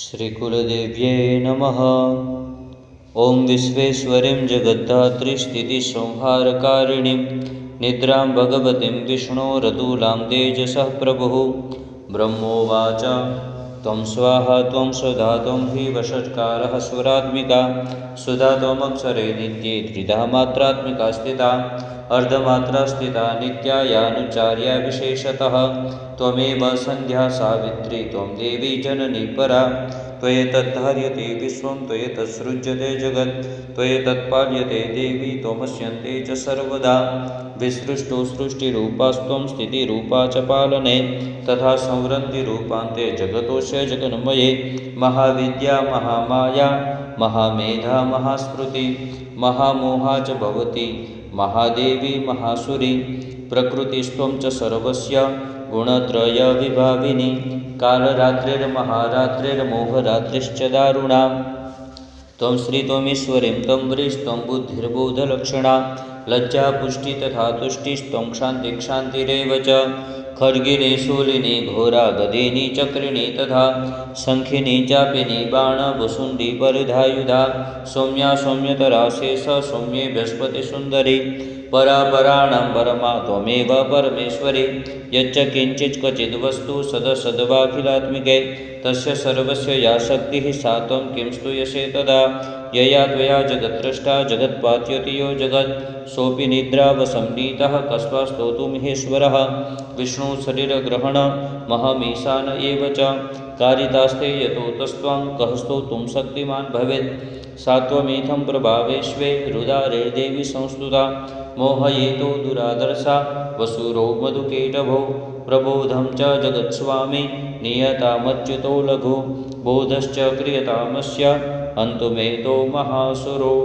श्रीकुलदेव्यै नमः। ॐ विश्वेश्वरीं जगद्धात्रीस्थितिसंहारकारिणीं निद्रां भगवतीं विष्णोरतुलां तेजसः प्रभुः ब्रह्मोवाच त्वं स्वाहा त्वं सुधा त्वं हि वषट्कारः स्वरात्मिका सुधा त्वमक्षरे नित्ये त्रिधा मात्रात्मिका स्थिता अर्धमात्रा स्थिता नित्या यानुचार्या विशेषतः त्वमेव सन्ध्या सावित्री त्वं देवी जननी परा त्वयैतद्धार्यते विश्वं त्वयैतत्सृज्यते जगत् त्वयैतत्पाल्यते देवी त्वमस्यन्ते च सर्वदा विसृष्टो सृष्टिरूपास्त्वं स्थितिरूपा च पालने तथा संवृत्तिरूपान्ते जगतोऽस्य जगन्मये महाविद्या महामाया महामेधा महास्मृति महामोहा च भवति महादेवी महासुरी प्रकृतिस्त्वं च सर्वस्य गुणत्रयविभाविनी कालरात्रिर्महारात्रिर्मोहरात्रिश्च दारुणा त्वं श्री त्वमीश्वरीं त्वं व्रीस्त्वं बुद्धिर्बोधलक्षणा लज्जा पुष्टि तथा तुष्टिस्त्वं क्षान्तिरेव च खड्गिनी शूलिनी घोरा गदिनी चक्रिणी तथा शङ्खिनी चापिनी बाणवसुण्डी परिधायुधा सौम्या सौम्यतरा शेष सौम्ये बृहस्पतिसुन्दरी परापराणां परमा त्वमेव परमेश्वरी यच्च किञ्चित् क्वचिद् वस्तु सदसद्वाखिलात्मिके तस्य सर्वस्य या शक्तिः सा त्वं किं स्तूयसे तदा यया त्वया जगद्द्रष्टा जगत्पात्यति यो जगत् सोऽपि निद्रावसंनीतः कस्मात् स्तोतुमिहेश्वरः विष्णुशरीरग्रहण महमीशान एव च कारितास्ते यतोतस्त्वं कः स्तोतुं शक्तिमान् भवेत् सा त्वमेथं प्रभावेश्वे रुदारेर्देवी संस्तुता मोहयेतो दुरादर्शा वसुरो मधुकेटभो प्रबोधं च जगत्स्वामी नियतामच्युतो लघु बोधश्च क्रियतामस्य अन्तुमेतो महासुरो।